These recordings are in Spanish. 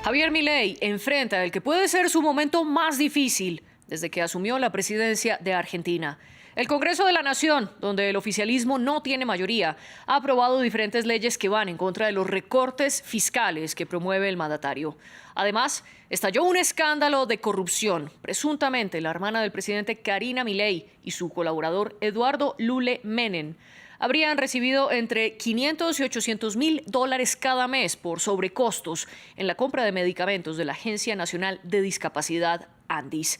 Javier Milei enfrenta el que puede ser su momento más difícil desde que asumió la presidencia de Argentina. El Congreso de la Nación, donde el oficialismo no tiene mayoría, ha aprobado diferentes leyes que van en contra de los recortes fiscales que promueve el mandatario. Además, estalló un escándalo de corrupción. Presuntamente, la hermana del presidente Karina Milei y su colaborador Eduardo Lule Menem habrían recibido entre 500 y 800 mil dólares cada mes por sobrecostos en la compra de medicamentos de la Agencia Nacional de Discapacidad, ANDIS.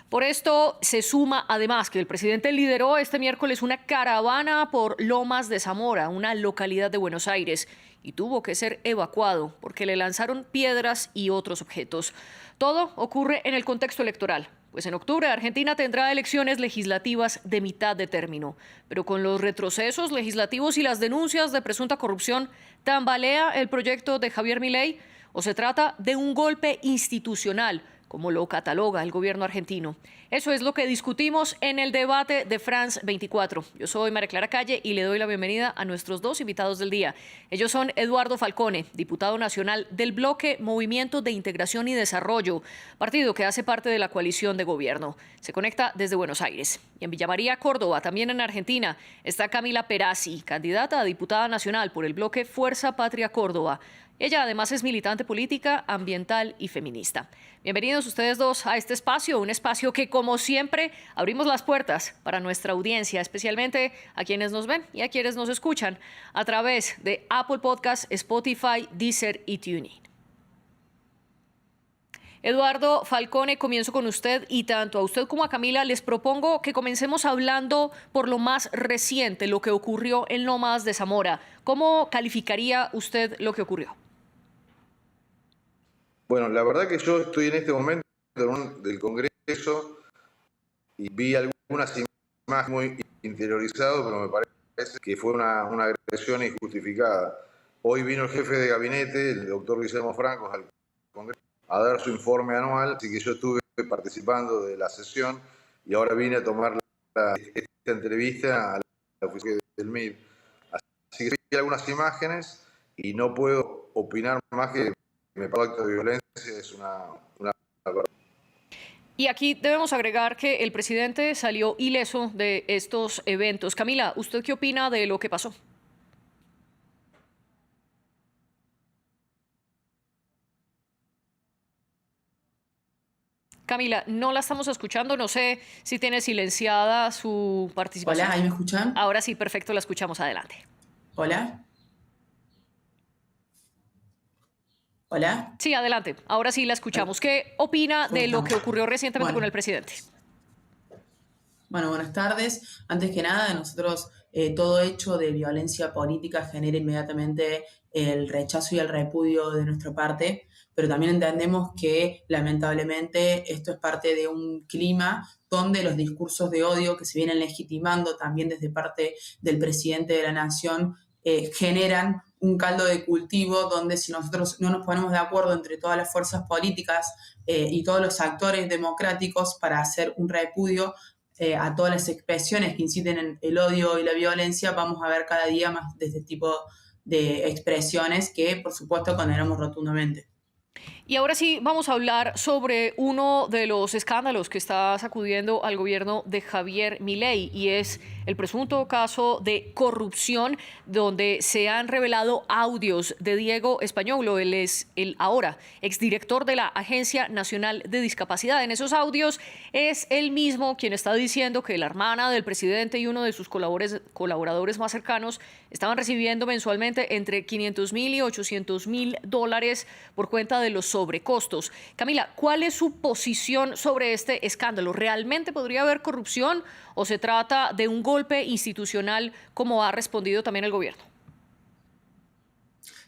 Por esto se suma además que el presidente lideró este miércoles una caravana por Lomas de Zamora, una localidad de Buenos Aires, y tuvo que ser evacuado porque le lanzaron piedras y otros objetos. Todo ocurre en el contexto electoral, pues en octubre Argentina tendrá elecciones legislativas de mitad de término. Pero con los retrocesos legislativos y las denuncias de presunta corrupción, ¿tambalea el proyecto de Javier Milei o se trata de un golpe institucional, como lo cataloga el gobierno argentino? Eso es lo que discutimos en el debate de France 24. Yo soy María Clara Calle y le doy la bienvenida a nuestros dos invitados del día. Ellos son Eduardo Falcone, diputado nacional del bloque Movimiento de Integración y Desarrollo, partido que hace parte de la coalición de gobierno. Se conecta desde Buenos Aires. Y en Villa María, Córdoba, también en Argentina, está Camila Perazzi, candidata a diputada nacional por el bloque Fuerza Patria Córdoba. Ella además es militante política, ambiental y feminista. Bienvenidos ustedes dos a este espacio, un espacio que como siempre abrimos las puertas para nuestra audiencia, especialmente a quienes nos ven y a quienes nos escuchan a través de Apple Podcasts, Spotify, Deezer y TuneIn. Eduardo Falcone, comienzo con usted y tanto a usted como a Camila les propongo que comencemos hablando por lo más reciente, lo que ocurrió en Lomas de Zamora. ¿Cómo calificaría usted lo que ocurrió? Bueno, la verdad que yo estoy en este momento del Congreso y vi algunas imágenes muy interiorizado, pero me parece que fue una agresión injustificada. Hoy vino el jefe de gabinete, el doctor Guillermo Francos, al Congreso a dar su informe anual, así que yo estuve participando de la sesión y ahora vine a tomar esta entrevista a la oficina del MID. Así que vi algunas imágenes y no puedo opinar más que me parece que acto de violencia es una verdad. Y aquí debemos agregar que el presidente salió ileso de estos eventos. Camila, ¿usted qué opina de lo que pasó? Camila, no la estamos escuchando, no sé si tiene silenciada su participación. Hola, ¿ahí me escuchan? Ahora sí, perfecto, la escuchamos, adelante. Hola. Hola. Sí, adelante, ahora sí la escuchamos. ¿Qué opina de lo que ocurrió recientemente con el presidente? Bueno, buenas tardes. Antes que nada, nosotros todo hecho de violencia política genera inmediatamente el rechazo y el repudio de nuestra parte, pero también entendemos que lamentablemente esto es parte de un clima donde los discursos de odio que se vienen legitimando también desde parte del presidente de la Nación generan un caldo de cultivo donde si nosotros no nos ponemos de acuerdo entre todas las fuerzas políticas y todos los actores democráticos para hacer un repudio a todas las expresiones que inciten en el odio y la violencia, vamos a ver cada día más de este tipo de expresiones que, por supuesto, condenamos rotundamente. Y ahora sí vamos a hablar sobre uno de los escándalos que está sacudiendo al gobierno de Javier Milei y es el presunto caso de corrupción donde se han revelado audios de Diego Españolo. Él es el ahora exdirector de la Agencia Nacional de Discapacidad. En esos audios es él mismo quien está diciendo que la hermana del presidente y uno de sus colaboradores más cercanos estaban recibiendo mensualmente entre 500 mil y 800 mil dólares por cuenta de los sobrecostos. Camila, ¿cuál es su posición sobre este escándalo? ¿Realmente podría haber corrupción o se trata de un golpe institucional como ha respondido también el gobierno?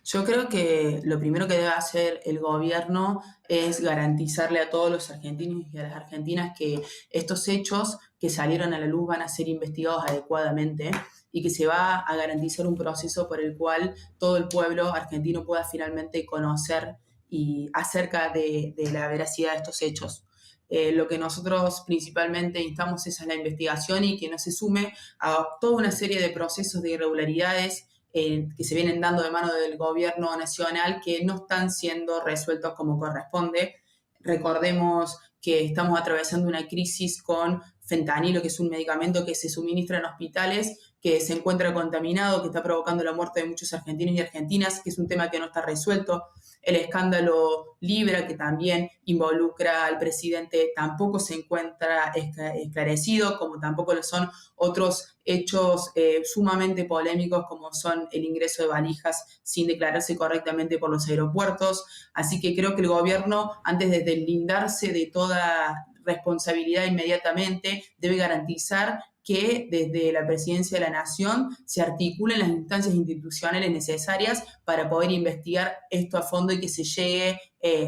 Yo creo que lo primero que debe hacer el gobierno es garantizarle a todos los argentinos y a las argentinas que estos hechos que salieron a la luz van a ser investigados adecuadamente y que se va a garantizar un proceso por el cual todo el pueblo argentino pueda finalmente conocer y acerca de la veracidad de estos hechos. Lo que nosotros principalmente instamos es a la investigación y que no se sume a toda una serie de procesos de irregularidades que se vienen dando de mano del gobierno nacional que no están siendo resueltos como corresponde. Recordemos que estamos atravesando una crisis con fentanilo, que es un medicamento que se suministra en hospitales, que se encuentra contaminado, que está provocando la muerte de muchos argentinos y argentinas, que es un tema que no está resuelto. El escándalo Libra, que también involucra al presidente, tampoco se encuentra esclarecido, como tampoco lo son otros hechos sumamente polémicos, como son el ingreso de valijas sin declararse correctamente por los aeropuertos. Así que creo que el gobierno, antes de deslindarse de toda responsabilidad inmediatamente, debe garantizar que desde la Presidencia de la Nación se articulen las instancias institucionales necesarias para poder investigar esto a fondo y que se llegue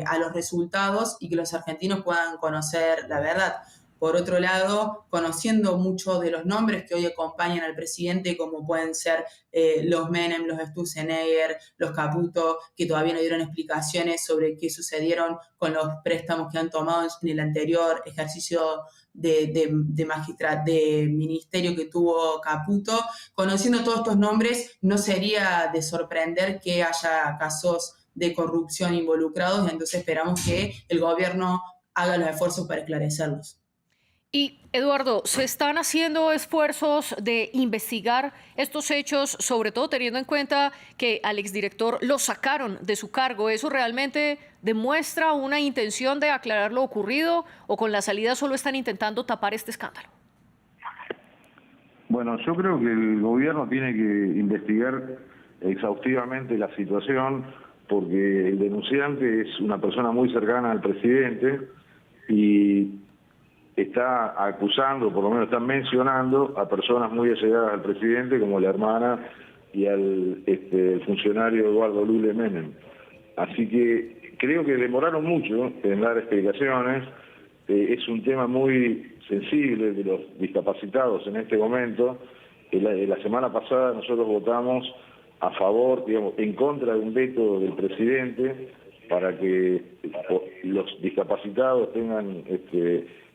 a los resultados y que los argentinos puedan conocer la verdad. Por otro lado, conociendo muchos de los nombres que hoy acompañan al presidente, como pueden ser los Menem, los Sturzenegger, los Caputo, que todavía no dieron explicaciones sobre qué sucedieron con los préstamos que han tomado en el anterior ejercicio de ministerio que tuvo Caputo. Conociendo todos estos nombres, no sería de sorprender que haya casos de corrupción involucrados, y entonces esperamos que el gobierno haga los esfuerzos para esclarecerlos. Y, Eduardo, ¿se están haciendo esfuerzos de investigar estos hechos, sobre todo teniendo en cuenta que al exdirector lo sacaron de su cargo? ¿Eso realmente demuestra una intención de aclarar lo ocurrido o con la salida solo están intentando tapar este escándalo? Bueno, yo creo que el gobierno tiene que investigar exhaustivamente la situación, porque el denunciante es una persona muy cercana al presidente y está acusando, por lo menos está mencionando a personas muy allegadas al presidente, como la hermana y al funcionario Eduardo Lule Menem. Así que creo que demoraron mucho en dar explicaciones. Es un tema muy sensible de los discapacitados en este momento. La semana pasada nosotros votamos a favor, digamos, en contra de un veto del presidente para que los discapacitados tengan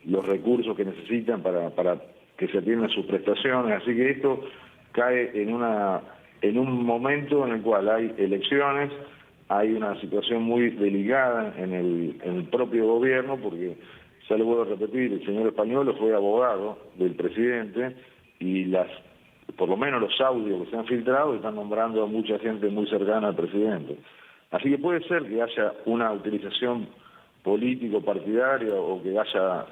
los recursos que necesitan para que se atiendan sus prestaciones. Así que esto cae en un momento en el cual hay elecciones, hay una situación muy delicada en el propio gobierno, porque, ya lo vuelvo a repetir, el señor Españolo fue abogado del presidente y por lo menos los audios que se han filtrado están nombrando a mucha gente muy cercana al presidente. Así que puede ser que haya una utilización político-partidaria o que haya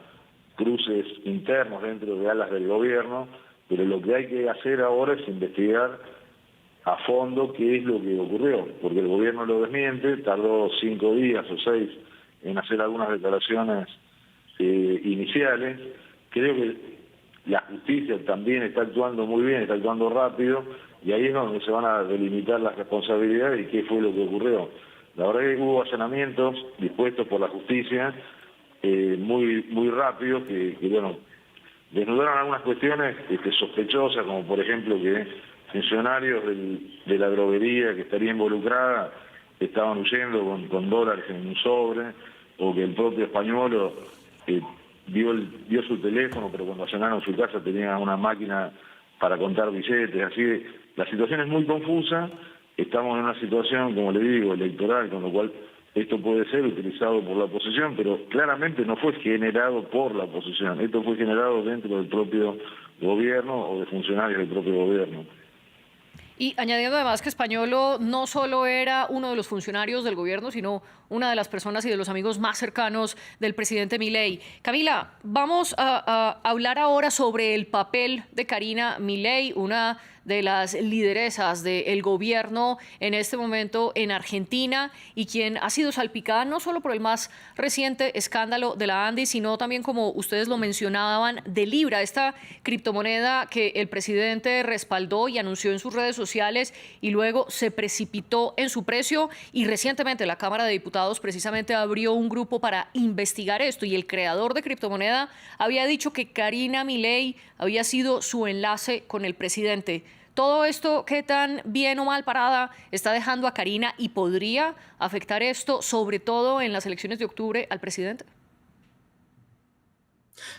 cruces internos dentro de alas del gobierno, pero lo que hay que hacer ahora es investigar a fondo qué es lo que ocurrió, porque el gobierno lo desmiente, tardó 5 días o 6 en hacer algunas declaraciones iniciales. Creo que la justicia también está actuando muy bien, está actuando rápido, y ahí es donde se van a delimitar las responsabilidades y qué fue lo que ocurrió. La verdad es que hubo allanamientos dispuestos por la justicia muy rápido, que bueno, desnudaron algunas cuestiones sospechosas, como por ejemplo que funcionarios de la droguería que estaría involucrada estaban huyendo con dólares en un sobre, o que el propio Españolo dio su teléfono, pero cuando allanaron su casa tenía una máquina para contar billetes. Así que la situación es muy confusa. Estamos en una situación, como le digo, electoral, con lo cual esto puede ser utilizado por la oposición, pero claramente no fue generado por la oposición. Esto fue generado dentro del propio gobierno o de funcionarios del propio gobierno. Y añadiendo además que Españolo no solo era uno de los funcionarios del gobierno, sino una de las personas y de los amigos más cercanos del presidente Milei. Camila, vamos a hablar ahora sobre el papel de Karina Milei, una de las lideresas del gobierno en este momento en Argentina, y quien ha sido salpicada no solo por el más reciente escándalo de la ANDI, sino también, como ustedes lo mencionaban, de Libra, esta criptomoneda que el presidente respaldó y anunció en sus redes sociales y luego se precipitó en su precio, y recientemente la Cámara de Diputados precisamente abrió un grupo para investigar esto, y el creador de criptomoneda había dicho que Karina Milei había sido su enlace con el presidente. Todo esto, ¿qué tan bien o mal parada está dejando a Karina, y podría afectar esto, sobre todo en las elecciones de octubre, al presidente?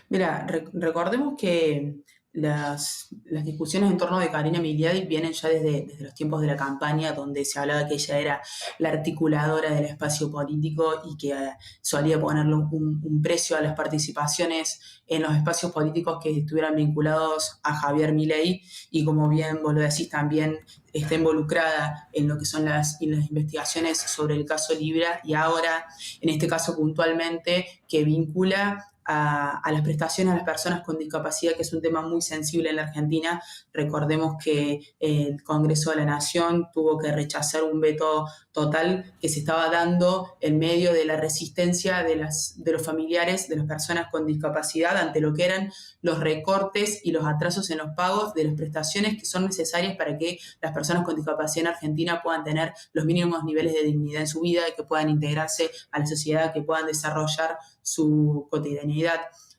Mira, recordemos que las discusiones en torno de Karina Miliadi vienen ya desde los tiempos de la campaña, donde se hablaba que ella era la articuladora del espacio político y que solía ponerle un precio a las participaciones en los espacios políticos que estuvieran vinculados a Javier Milei, y como bien vos lo decís, también está involucrada en lo que son las investigaciones sobre el caso Libra, y ahora, en este caso puntualmente, que vincula a las prestaciones a las personas con discapacidad, que es un tema muy sensible en la Argentina. Recordemos que el Congreso de la Nación tuvo que rechazar un veto total que se estaba dando en medio de la resistencia de los familiares de las personas con discapacidad ante lo que eran los recortes y los atrasos en los pagos de las prestaciones que son necesarias para que las personas con discapacidad en Argentina puedan tener los mínimos niveles de dignidad en su vida, que puedan integrarse a la sociedad, que puedan desarrollar su cotidianidad.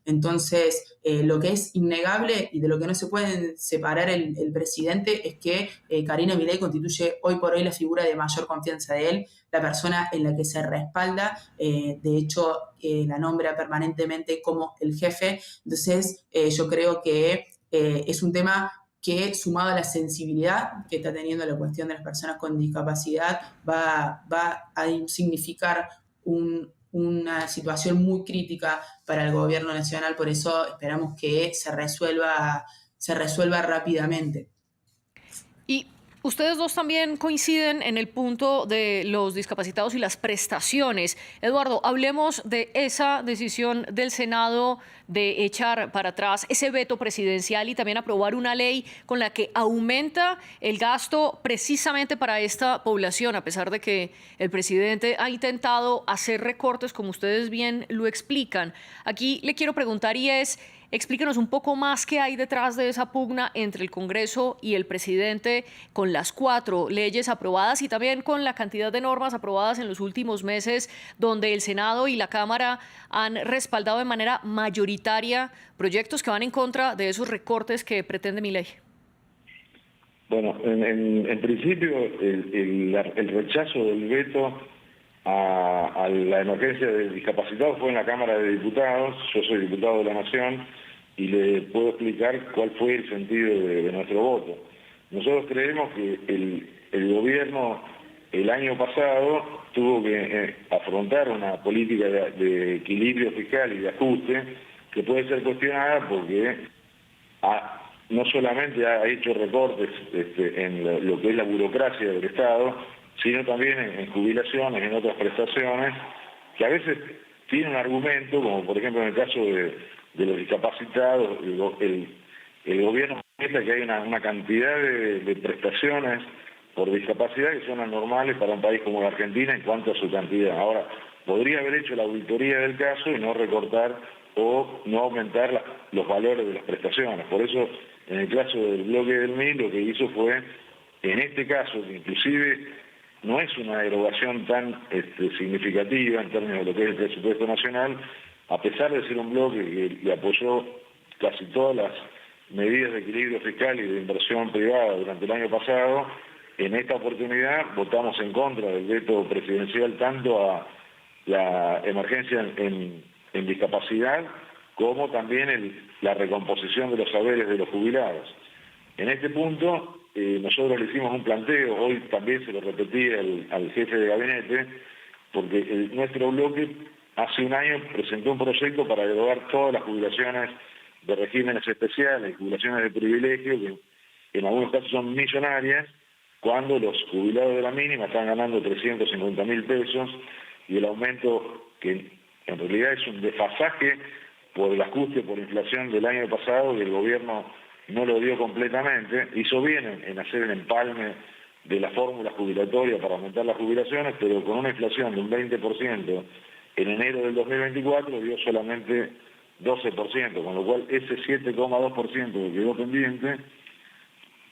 Entonces, lo que es innegable y de lo que no se puede separar el presidente es que Karina Milei constituye hoy por hoy la figura de mayor confianza de él, la persona en la que se respalda, de hecho la nombra permanentemente como el jefe. Entonces, yo creo que es un tema que, sumado a la sensibilidad que está teniendo la cuestión de las personas con discapacidad, va a significar una situación muy crítica para el gobierno nacional. Por eso esperamos que se resuelva rápidamente. Y ustedes dos también coinciden en el punto de los discapacitados y las prestaciones. Eduardo, hablemos de esa decisión del Senado de echar para atrás ese veto presidencial y también aprobar una ley con la que aumenta el gasto precisamente para esta población, a pesar de que el presidente ha intentado hacer recortes, como ustedes bien lo explican. Aquí le quiero preguntar, y es: explíquenos un poco más qué hay detrás de esa pugna entre el Congreso y el presidente, con las 4 leyes aprobadas y también con la cantidad de normas aprobadas en los últimos meses, donde el Senado y la Cámara han respaldado de manera mayoritaria proyectos que van en contra de esos recortes que pretende Milei. Bueno, en principio el rechazo del veto a la emergencia de discapacitados fue en la Cámara de Diputados. Yo soy diputado de la Nación y le puedo explicar cuál fue el sentido de nuestro voto. Nosotros creemos que el gobierno el año pasado tuvo que afrontar una política de equilibrio fiscal y de ajuste que puede ser cuestionada porque no solamente ha hecho recortes en lo que es la burocracia del Estado, sino también en jubilaciones, en otras prestaciones, que a veces tiene un argumento, como por ejemplo en el caso de los discapacitados, el gobierno piensa que hay una cantidad de prestaciones por discapacidad que son anormales para un país como la Argentina en cuanto a su cantidad. Ahora, podría haber hecho la auditoría del caso y no recortar o no aumentar los valores de las prestaciones. Por eso, en el caso del bloque del MIL, lo que hizo fue, en este caso, que inclusive no es una derogación tan significativa en términos de lo que es el presupuesto nacional, a pesar de ser un bloque que le apoyó casi todas las medidas de equilibrio fiscal y de inversión privada durante el año pasado, en esta oportunidad votamos en contra del veto presidencial tanto a la emergencia en discapacidad como también la recomposición de los saberes de los jubilados. En este punto nosotros le hicimos un planteo, hoy también se lo repetí al jefe de gabinete, porque nuestro bloque hace un año presentó un proyecto para derogar todas las jubilaciones de regímenes especiales, jubilaciones de privilegio, que en algunos casos son millonarias, cuando los jubilados de la mínima están ganando 350.000 pesos y el aumento, que en realidad es un desfasaje por el ajuste por inflación del año pasado, y el gobierno no lo dio completamente, hizo bien en hacer el empalme de la fórmula jubilatoria para aumentar las jubilaciones, pero con una inflación de un 20% en enero del 2024 dio solamente 12%, con lo cual ese 7,2% que quedó pendiente,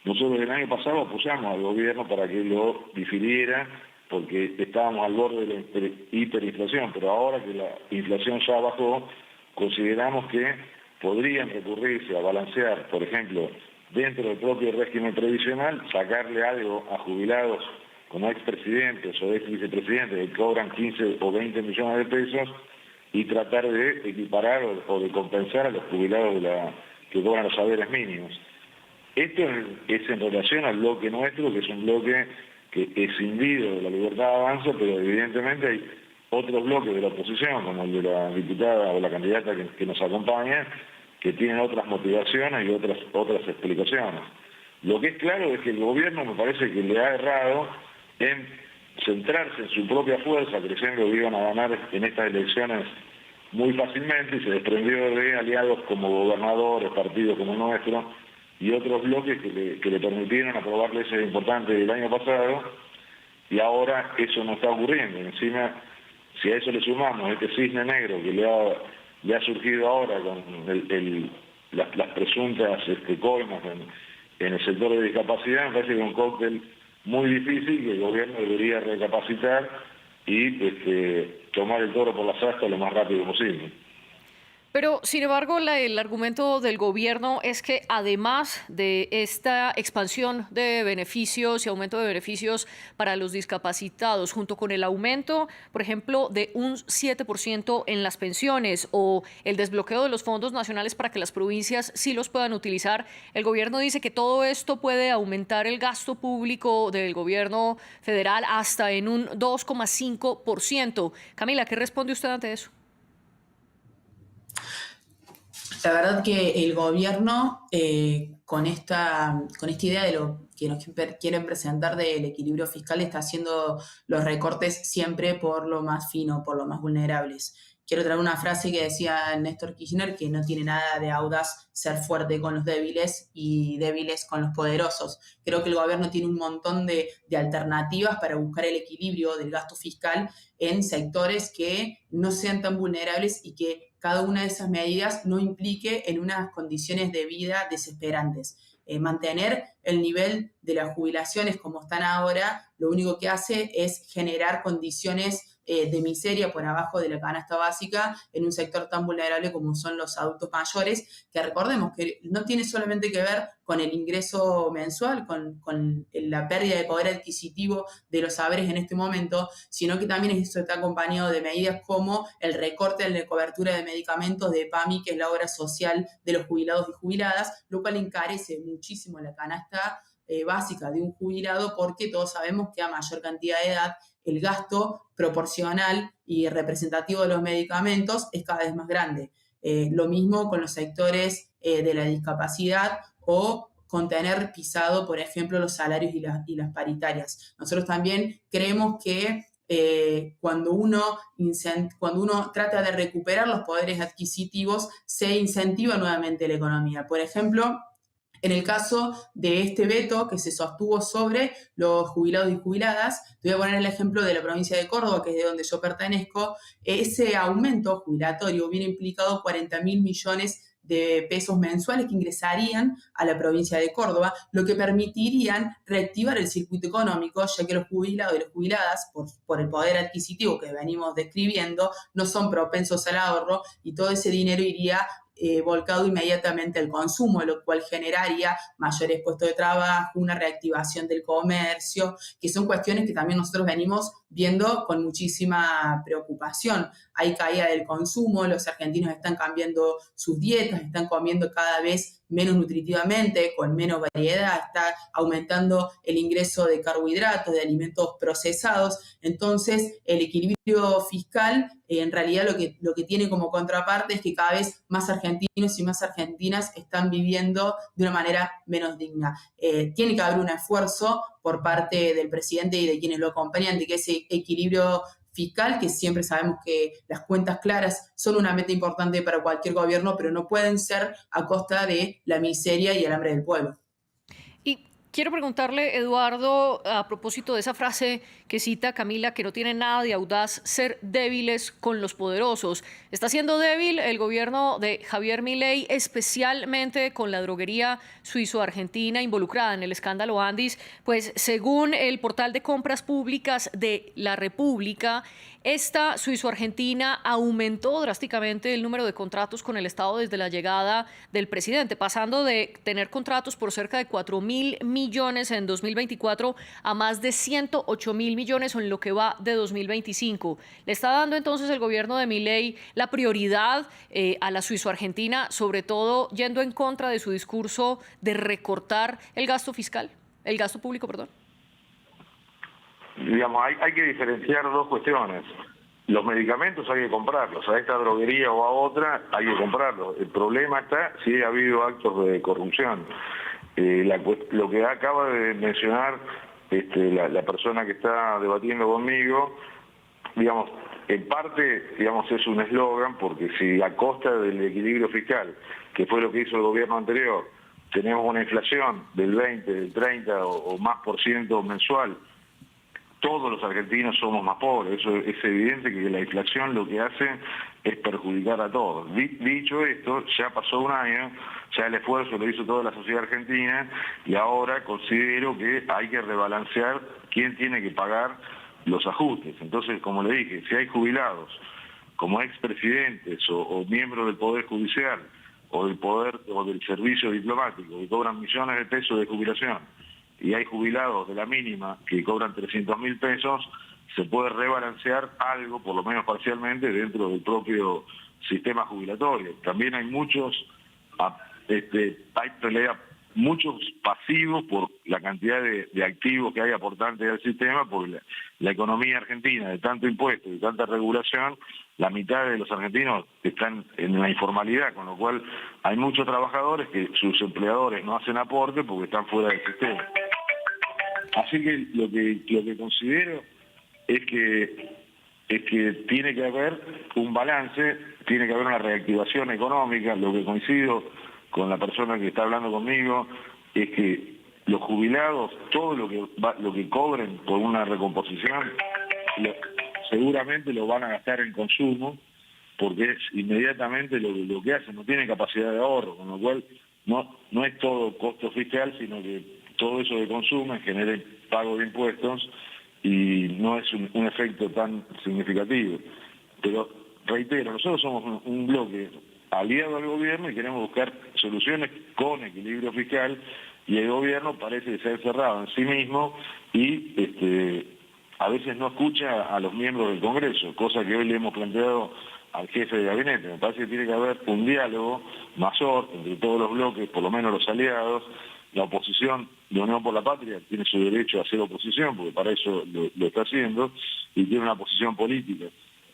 nosotros el año pasado apoyamos al gobierno para que lo difiriera, porque estábamos al borde de la hiperinflación, pero ahora que la inflación ya bajó, consideramos que podrían recurrirse a balancear, por ejemplo, dentro del propio régimen previsional, sacarle algo a jubilados como expresidentes o exvicepresidentes que cobran 15 o 20 millones de pesos y tratar de equiparar o de compensar a los jubilados que cobran los saberes mínimos. Esto es en relación al bloque nuestro, que es un bloque que escindido de la Libertad Avanza, pero evidentemente hay otros bloques de la oposición, como el de la diputada o la candidata que nos acompaña, que tienen otras motivaciones y otras explicaciones. Lo que es claro es que el gobierno me parece que le ha errado en centrarse en su propia fuerza, creyendo que iban a ganar en estas elecciones muy fácilmente, y se desprendió de aliados como gobernadores, partidos como el nuestro, y otros bloques que le permitieron aprobar leyes importantes el año pasado, y ahora eso no está ocurriendo. Encima, si a eso le sumamos este cisne negro que le ha surgido ahora con las presuntas coimas en el sector de discapacidad, me parece que es un cóctel muy difícil que el gobierno debería recapacitar y tomar el toro por las astas lo más rápido posible. Pero, sin embargo, el argumento del gobierno es que además de esta expansión de beneficios y aumento de beneficios para los discapacitados, junto con el aumento, por ejemplo, de un 7% en las pensiones o el desbloqueo de los fondos nacionales para que las provincias sí los puedan utilizar, el gobierno dice que todo esto puede aumentar el gasto público del gobierno federal hasta en un 2,5%. Camila, ¿qué responde usted ante eso? La verdad que el gobierno, con esta idea de lo que nos quieren presentar del equilibrio fiscal, está haciendo los recortes siempre por lo más fino, por lo más vulnerables. Quiero traer una frase que decía Néstor Kirchner, que no tiene nada de audaz ser fuerte con los débiles y débiles con los poderosos. Creo que el gobierno tiene un montón de alternativas para buscar el equilibrio del gasto fiscal en sectores que no sean tan vulnerables y que cada una de esas medidas no implique en unas condiciones de vida desesperantes. Mantener el nivel de las jubilaciones como están ahora, lo único que hace es generar condiciones de miseria por abajo de la canasta básica en un sector tan vulnerable como son los adultos mayores, que recordemos que no tiene solamente que ver con el ingreso mensual, con la pérdida de poder adquisitivo de los saberes en este momento, sino que también eso está acompañado de medidas como el recorte en la cobertura de medicamentos de PAMI, que es la obra social de los jubilados y jubiladas, lo cual encarece muchísimo la canasta básica de un jubilado, porque todos sabemos que a mayor cantidad de edad el gasto proporcional y representativo de los medicamentos es cada vez más grande. Lo mismo con los sectores de la discapacidad o con tener pisado, por ejemplo, los salarios y las paritarias. Nosotros también creemos que cuando uno trata de recuperar los poderes adquisitivos, se incentiva nuevamente la economía. Por ejemplo, en el caso de este veto que se sostuvo sobre los jubilados y jubiladas, te voy a poner el ejemplo de la provincia de Córdoba, que es de donde yo pertenezco. Ese aumento jubilatorio hubiera implicado 40.000 millones de pesos mensuales que ingresarían a la provincia de Córdoba, lo que permitirían reactivar el circuito económico, ya que los jubilados y las jubiladas, por el poder adquisitivo que venimos describiendo, no son propensos al ahorro y todo ese dinero iría volcado inmediatamente al consumo, lo cual generaría mayores puestos de trabajo, una reactivación del comercio, que son cuestiones que también nosotros venimos viendo con muchísima preocupación. Hay caída del consumo, los argentinos están cambiando sus dietas, están comiendo cada vez menos nutritivamente, con menos variedad, está aumentando el ingreso de carbohidratos, de alimentos procesados. Entonces, el equilibrio fiscal, en realidad lo que tiene como contraparte es que cada vez más argentinos y más argentinas están viviendo de una manera menos digna. Tiene que haber un esfuerzo por parte del presidente y de quienes lo acompañan de que ese equilibrio fiscal, que siempre sabemos que las cuentas claras son una meta importante para cualquier gobierno, pero no pueden ser a costa de la miseria y el hambre del pueblo. Y quiero preguntarle, Eduardo, a propósito de esa frase que cita Camila, que no tiene nada de audaz ser débiles con los poderosos. ¿Está siendo débil el gobierno de Javier Milei, especialmente con la droguería suizo-argentina involucrada en el escándalo Andis? Pues según el portal de compras públicas de La República, esta suizo-argentina aumentó drásticamente el número de contratos con el Estado desde la llegada del presidente, pasando de tener contratos por cerca de 4.000 millones millones en 2024 a más de 108.000 millones en lo que va de 2025. ¿Le está dando entonces el gobierno de Milei la prioridad a la suizo-argentina, sobre todo yendo en contra de su discurso de recortar el gasto fiscal, el gasto público, perdón? Digamos, hay que diferenciar dos cuestiones. Los medicamentos hay que comprarlos, a esta droguería o a otra hay que comprarlos. El problema está si ha habido actos de corrupción. Lo que acaba de mencionar la persona que está debatiendo conmigo, digamos, en parte, digamos, es un eslogan, porque si a costa del equilibrio fiscal, que fue lo que hizo el gobierno anterior, tenemos una inflación del 20, del 30 o más por ciento mensual, todos los argentinos somos más pobres. Eso es evidente, que la inflación lo que hace es perjudicar a todos. Dicho esto, ya pasó un año, ya el esfuerzo lo hizo toda la sociedad argentina y ahora considero que hay que rebalancear quién tiene que pagar los ajustes. Entonces, como le dije, si hay jubilados como expresidentes o miembros del Poder Judicial o del Servicio Diplomático que cobran millones de pesos de jubilación, y hay jubilados de la mínima que cobran 300.000 pesos, se puede rebalancear algo, por lo menos parcialmente, dentro del propio sistema jubilatorio. También hay muchos pasivos por la cantidad de activos que hay aportantes al sistema, porque la economía argentina, de tanto impuesto y tanta regulación, la mitad de los argentinos están en la informalidad, con lo cual hay muchos trabajadores que sus empleadores no hacen aporte porque están fuera del sistema. Así que lo que considero es que tiene que haber un balance, tiene que haber una reactivación económica. Lo que coincido con la persona que está hablando conmigo es que los jubilados, todo lo que cobren por una recomposición, seguramente lo van a gastar en consumo, porque es inmediatamente lo que hacen, no tienen capacidad de ahorro, con lo cual no es todo costo fiscal, sino que todo eso de consumo genera pago de impuestos y no es un efecto tan significativo. Pero reitero, nosotros somos un bloque aliado al gobierno y queremos buscar soluciones con equilibrio fiscal, y el gobierno parece ser cerrado en sí mismo y a veces no escucha a los miembros del Congreso, cosa que hoy le hemos planteado al jefe de gabinete. Me parece que tiene que haber un diálogo mayor entre todos los bloques, por lo menos los aliados. La oposición de Unión por la Patria tiene su derecho a hacer oposición, porque para eso lo está haciendo, y tiene una posición política.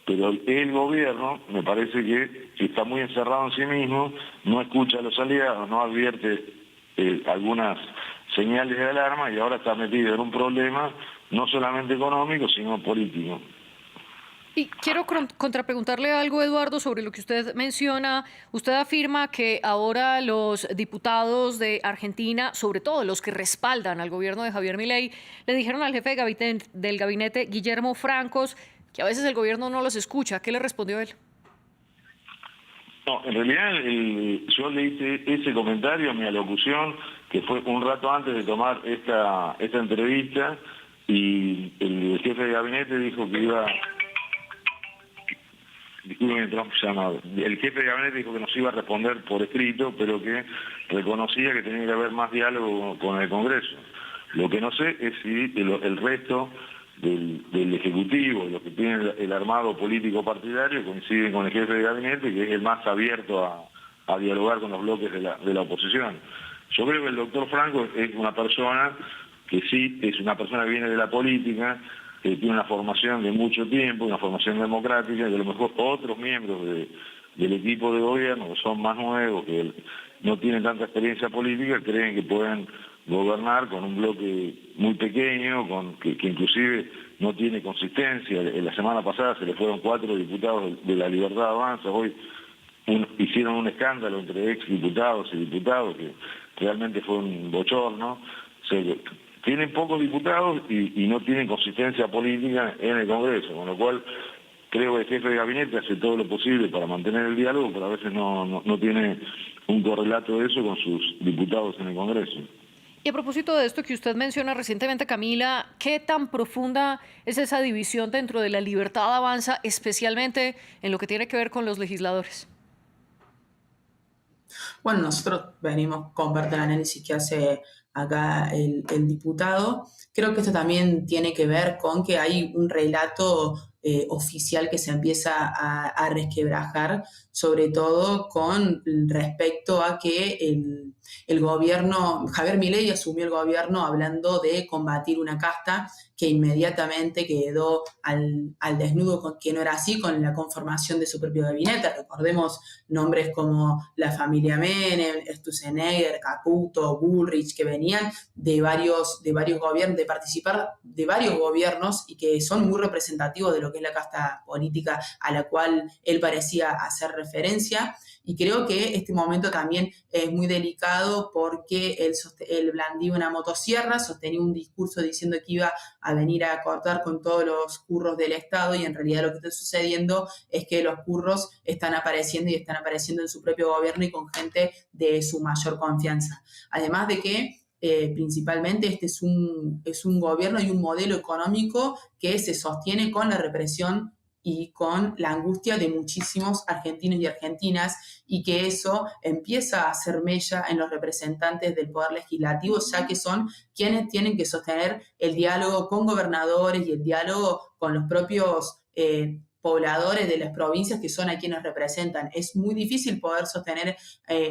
Pero el gobierno me parece que está muy encerrado en sí mismo, no escucha a los aliados, no advierte algunas señales de alarma, y ahora está metido en un problema no solamente económico, sino político. Y quiero contrapreguntarle algo, Eduardo, sobre lo que usted menciona. Usted afirma que ahora los diputados de Argentina, sobre todo los que respaldan al gobierno de Javier Milei, le dijeron al jefe del gabinete, Guillermo Francos, que a veces el gobierno no los escucha. ¿Qué le respondió él? No, en realidad yo le hice ese comentario a mi alocución, que fue un rato antes de tomar esta entrevista, y el jefe de gabinete dijo que iba... El jefe de gabinete dijo que nos iba a responder por escrito, pero que reconocía que tenía que haber más diálogo con el Congreso. Lo que no sé es si el resto del Ejecutivo, los que tienen el armado político partidario, coinciden con el jefe de gabinete, que es el más abierto a dialogar con los bloques de la oposición. Yo creo que el doctor Franco es una persona que sí, es una persona que viene de la política, que tiene una formación de mucho tiempo, una formación democrática, y a lo mejor otros miembros del equipo de gobierno, que son más nuevos, que no tienen tanta experiencia política, creen que pueden gobernar con un bloque muy pequeño, que inclusive no tiene consistencia. La semana pasada se le fueron 4 diputados de la Libertad Avanza, hoy hicieron un escándalo entre ex diputados y diputados, que realmente fue un bochorno. Tienen pocos diputados y no tienen consistencia política en el Congreso, con lo cual creo que el jefe de gabinete hace todo lo posible para mantener el diálogo, pero a veces no tiene un correlato de eso con sus diputados en el Congreso. Y a propósito de esto que usted menciona recientemente, Camila, ¿qué tan profunda es esa división dentro de la Libertad Avanza, especialmente en lo que tiene que ver con los legisladores? Bueno, nosotros venimos, comparto el análisis que hace acá el diputado. Creo que esto también tiene que ver con que hay un relato oficial que se empieza a resquebrajar, sobre todo con respecto a que el gobierno, Javier Milei asumió el gobierno hablando de combatir una casta que inmediatamente quedó al desnudo, que no era así, con la conformación de su propio gabinete. Recordemos nombres como la familia Menem, Sturzenegger, Caputo, Bullrich, que venían de varios gobiernos, de participar de varios gobiernos y que son muy representativos de lo que es la casta política a la cual él parecía hacer referencia. Y creo que este momento también es muy delicado porque él blandía una motosierra, sostenía un discurso diciendo que iba a venir a cortar con todos los curros del Estado, y en realidad lo que está sucediendo es que los curros están apareciendo y están apareciendo en su propio gobierno y con gente de su mayor confianza. Además de que principalmente este es un gobierno y un modelo económico que se sostiene con la represión y con la angustia de muchísimos argentinos y argentinas, y que eso empieza a hacer mella en los representantes del Poder Legislativo, ya que son quienes tienen que sostener el diálogo con gobernadores y el diálogo con los propios pobladores de las provincias que son a quienes representan. Es muy difícil poder sostener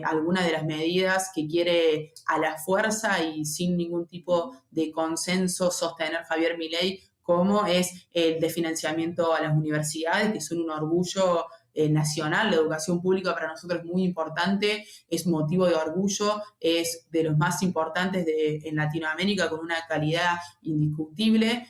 alguna de las medidas que quiere a la fuerza y sin ningún tipo de consenso sostener Javier Milei, como es el de financiamiento a las universidades, que son un orgullo nacional. La educación pública para nosotros es muy importante, es motivo de orgullo, es de los más importantes en Latinoamérica, con una calidad indiscutible.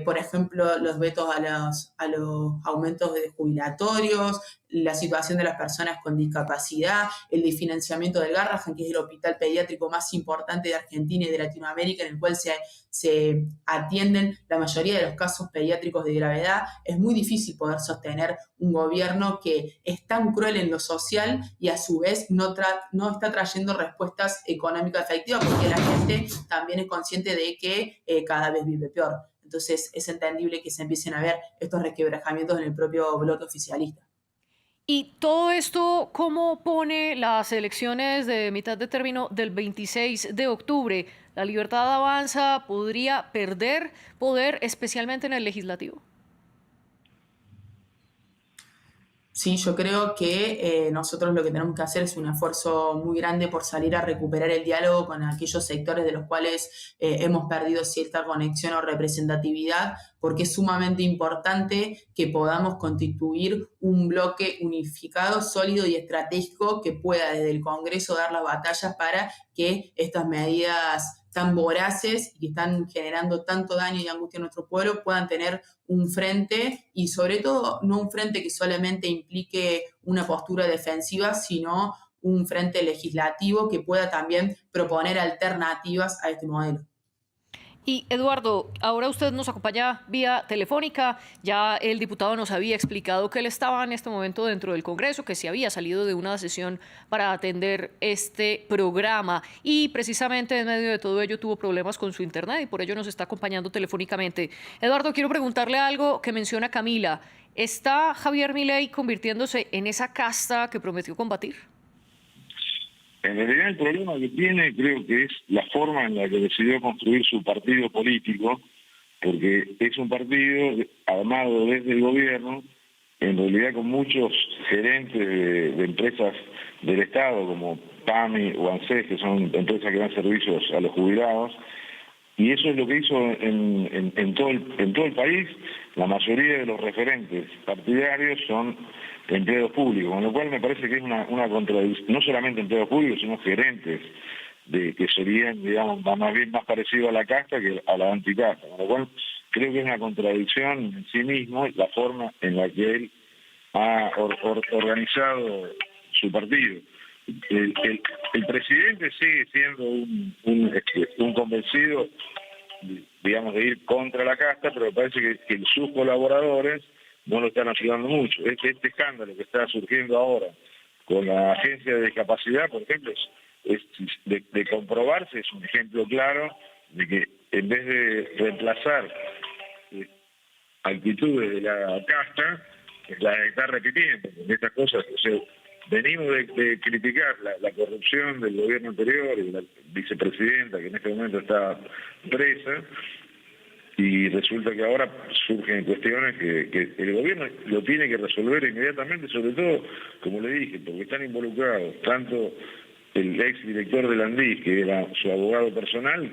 Por ejemplo, los vetos a los aumentos de jubilatorios, la situación de las personas con discapacidad, el desfinanciamiento del Garrahan, que es el hospital pediátrico más importante de Argentina y de Latinoamérica, en el cual se atienden la mayoría de los casos pediátricos de gravedad. Es muy difícil poder sostener un gobierno que es tan cruel en lo social y a su vez no está trayendo respuestas económicas efectivas, porque la gente también es consciente de que cada vez vive peor. Entonces es entendible que se empiecen a ver estos resquebrajamientos en el propio bloque oficialista. Y todo esto, ¿cómo pone las elecciones de mitad de término del 26 de octubre? ¿La Libertad Avanza podría perder poder, especialmente en el legislativo? Sí, yo creo que nosotros lo que tenemos que hacer es un esfuerzo muy grande por salir a recuperar el diálogo con aquellos sectores de los cuales hemos perdido cierta conexión o representatividad, porque es sumamente importante que podamos constituir un bloque unificado, sólido y estratégico que pueda desde el Congreso dar las batallas para que estas medidas tan voraces y que están generando tanto daño y angustia a nuestro pueblo puedan tener un frente, y sobre todo no un frente que solamente implique una postura defensiva, sino un frente legislativo que pueda también proponer alternativas a este modelo. Y Eduardo, ahora usted nos acompaña vía telefónica. Ya el diputado nos había explicado que él estaba en este momento dentro del Congreso, que se había salido de una sesión para atender este programa y precisamente en medio de todo ello tuvo problemas con su internet y por ello nos está acompañando telefónicamente. Eduardo, quiero preguntarle algo que menciona Camila. ¿Está Javier Milei convirtiéndose en esa casta que prometió combatir? En realidad el problema que tiene creo que es la forma en la que decidió construir su partido político, porque es un partido armado desde el gobierno, en realidad con muchos gerentes de empresas del Estado, como PAMI o ANSES, que son empresas que dan servicios a los jubilados, y eso es lo que hizo en todo el país. La mayoría de los referentes partidarios son empleados públicos, con lo cual me parece que es una contradicción, no solamente empleados públicos, sino gerentes, que serían, digamos, más bien más parecido a la casta que a la anticasta, con lo cual creo que es una contradicción en sí mismo la forma en la que él ha organizado su partido. El presidente sigue siendo un convencido, digamos, de ir contra la casta, pero me parece que sus colaboradores no lo están ayudando mucho. Este escándalo que está surgiendo ahora con la agencia de discapacidad, por ejemplo, es de comprobarse, es un ejemplo claro de que en vez de reemplazar actitudes de la casta, la está repitiendo, porque estas cosas, o sea, venimos de criticar la corrupción del gobierno anterior y la vicepresidenta que en este momento está presa, y resulta que ahora surgen cuestiones que el gobierno lo tiene que resolver inmediatamente, sobre todo, como le dije, porque están involucrados tanto el ex director de Landis, que era su abogado personal,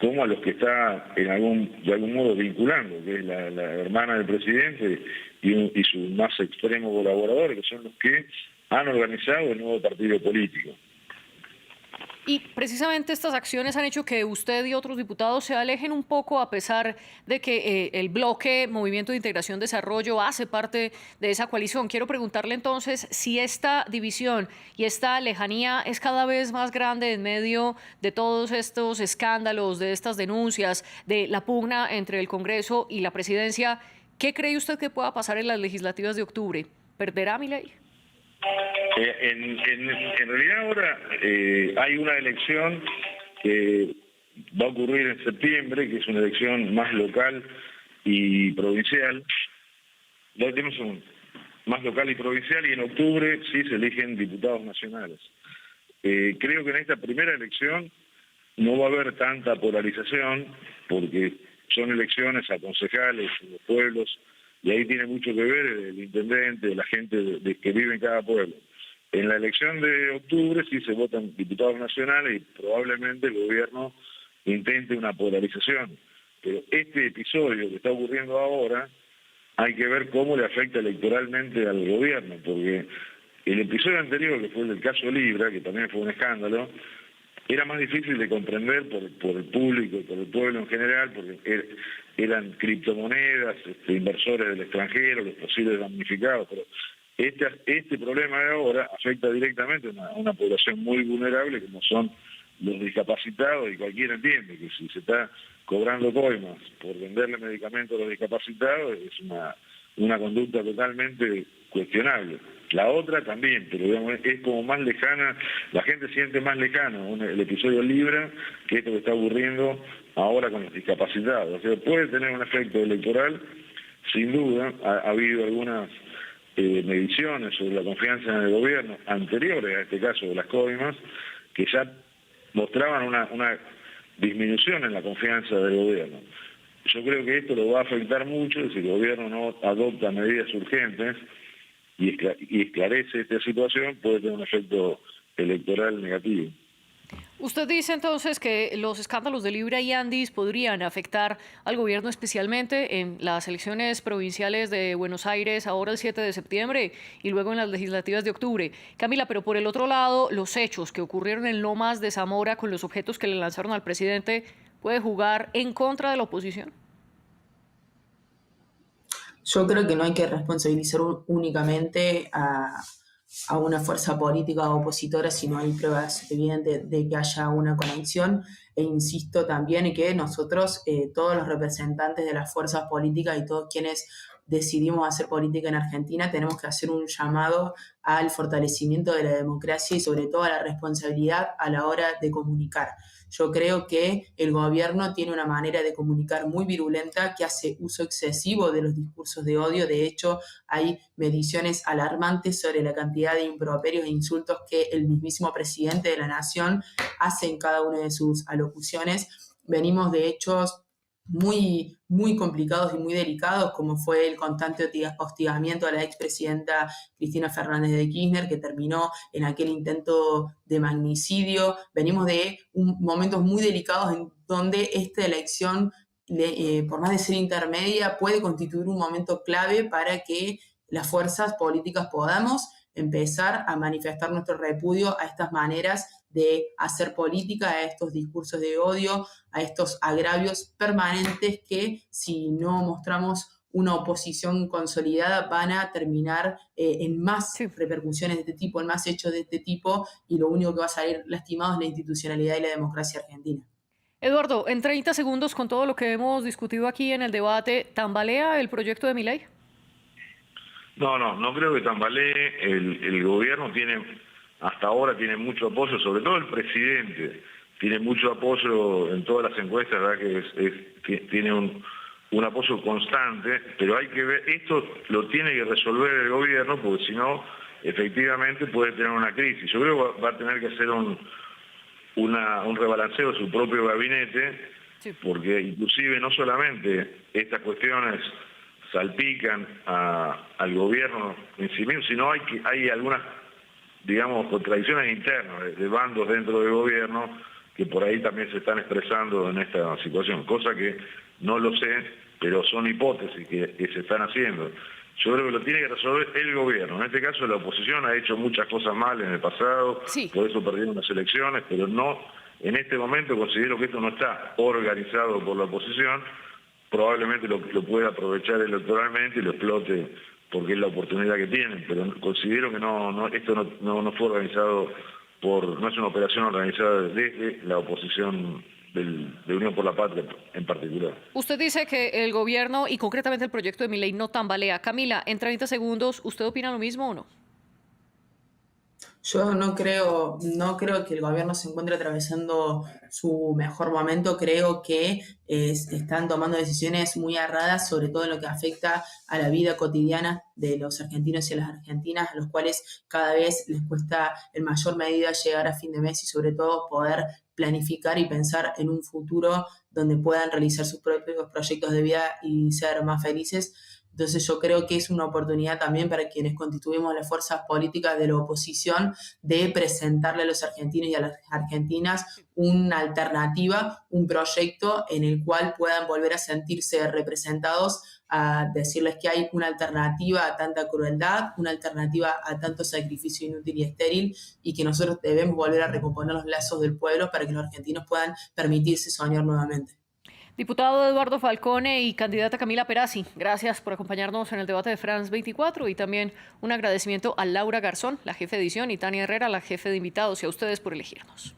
como a los que está de algún modo vinculando, que es la hermana del presidente y su más extremo colaborador, que son los que han organizado el nuevo partido político. Y precisamente estas acciones han hecho que usted y otros diputados se alejen un poco, a pesar de que el bloque Movimiento de Integración y Desarrollo hace parte de esa coalición. Quiero preguntarle entonces si esta división y esta lejanía es cada vez más grande en medio de todos estos escándalos, de estas denuncias, de la pugna entre el Congreso y la presidencia. ¿Qué cree usted que pueda pasar en las legislativas de octubre? ¿Perderá Milei? En realidad ahora hay una elección que va a ocurrir en septiembre, que es una elección más local y provincial. Más local y provincial, y en octubre sí se eligen diputados nacionales. Creo que en esta primera elección no va a haber tanta polarización, porque son elecciones a concejales en los pueblos, y ahí tiene mucho que ver el intendente, la gente que vive en cada pueblo. En la elección de octubre sí se votan diputados nacionales y probablemente el gobierno intente una polarización. Pero este episodio que está ocurriendo ahora, hay que ver cómo le afecta electoralmente al gobierno, porque el episodio anterior, que fue el del caso Libra, que también fue un escándalo, era más difícil de comprender por el público y por el pueblo en general, porque eran criptomonedas, inversores del extranjero, los posibles damnificados, pero este problema de ahora afecta directamente a una población muy vulnerable, como son los discapacitados, y cualquiera entiende que si se está cobrando coimas por venderle medicamentos a los discapacitados es una conducta totalmente cuestionable. La otra también, pero digamos, es como más lejana, la gente siente más lejano el episodio Libra que esto que está ocurriendo ahora con los discapacitados. O sea, puede tener un efecto electoral, sin duda. Ha habido algunas mediciones sobre la confianza en el gobierno anteriores a este caso de las coimas, que ya mostraban una disminución en la confianza del gobierno. Yo creo que esto lo va a afectar mucho si el gobierno no adopta medidas urgentes y esclarece esta situación, puede tener un efecto electoral negativo. Usted dice entonces que los escándalos de Libra y Andis podrían afectar al gobierno, especialmente en las elecciones provinciales de Buenos Aires, ahora el 7 de septiembre, y luego en las legislativas de octubre. Camila, pero por el otro lado, los hechos que ocurrieron en Lomas de Zamora con los objetos que le lanzaron al presidente, ¿puede jugar en contra de la oposición? Yo creo que no hay que responsabilizar únicamente a una fuerza política opositora si no hay pruebas evidentes de que haya una conexión. E insisto también en que nosotros, todos los representantes de las fuerzas políticas y todos quienes decidimos hacer política en Argentina, tenemos que hacer un llamado al fortalecimiento de la democracia y sobre todo a la responsabilidad a la hora de comunicar. Yo creo que el gobierno tiene una manera de comunicar muy virulenta, que hace uso excesivo de los discursos de odio. De hecho, hay mediciones alarmantes sobre la cantidad de improperios e insultos que el mismísimo presidente de la Nación hace en cada una de sus alocuciones. Venimos de hechos muy, muy complicados y muy delicados, como fue el constante hostigamiento a la expresidenta Cristina Fernández de Kirchner, que terminó en aquel intento de magnicidio. Venimos de momentos muy delicados en donde esta elección, por más de ser intermedia, puede constituir un momento clave para que las fuerzas políticas podamos empezar a manifestar nuestro repudio a estas maneras de hacer política, a estos discursos de odio, a estos agravios permanentes que, si no mostramos una oposición consolidada, van a terminar en más repercusiones de este tipo, en más hechos de este tipo, y lo único que va a salir lastimado es la institucionalidad y la democracia argentina. Eduardo, en 30 segundos, con todo lo que hemos discutido aquí en el debate, ¿tambalea el proyecto de Milei? No creo que tambalee. El gobierno hasta ahora tiene mucho apoyo, sobre todo el presidente tiene mucho apoyo en todas las encuestas, ¿verdad? Que tiene un apoyo constante, pero hay que ver, esto lo tiene que resolver el gobierno, porque si no, efectivamente puede tener una crisis. Yo creo que va a tener que hacer un rebalanceo de su propio gabinete, porque inclusive no solamente estas cuestiones salpican al gobierno en sí mismo, sino hay algunas, digamos, contradicciones internas de bandos dentro del gobierno que por ahí también se están expresando en esta situación, cosa que no lo sé, pero son hipótesis que se están haciendo. Yo creo que lo tiene que resolver el gobierno. En este caso la oposición ha hecho muchas cosas mal en el pasado, por eso perdieron las elecciones, pero no, en este momento considero que esto no está organizado por la oposición, probablemente lo pueda aprovechar electoralmente y lo explote porque es la oportunidad que tienen, pero considero que esto no fue organizado no es una operación organizada desde la oposición de Unión por la Patria en particular. Usted dice que el gobierno y concretamente el proyecto de Milei no tambalea. Camila, en 30 segundos, ¿usted opina lo mismo o no? Yo no creo que el gobierno se encuentre atravesando su mejor momento. Creo que están tomando decisiones muy erradas, sobre todo en lo que afecta a la vida cotidiana de los argentinos y las argentinas, a los cuales cada vez les cuesta en mayor medida llegar a fin de mes y sobre todo poder planificar y pensar en un futuro donde puedan realizar sus propios proyectos de vida y ser más felices. Entonces yo creo que es una oportunidad también para quienes constituimos las fuerzas políticas de la oposición de presentarle a los argentinos y a las argentinas una alternativa, un proyecto en el cual puedan volver a sentirse representados, a decirles que hay una alternativa a tanta crueldad, una alternativa a tanto sacrificio inútil y estéril y que nosotros debemos volver a recomponer los lazos del pueblo para que los argentinos puedan permitirse soñar nuevamente. Diputado Eduardo Falcone y candidata Camila Perazzi, gracias por acompañarnos en el debate de France 24 y también un agradecimiento a Laura Garzón, la jefe de edición, y Tania Herrera, la jefe de invitados, y a ustedes por elegirnos.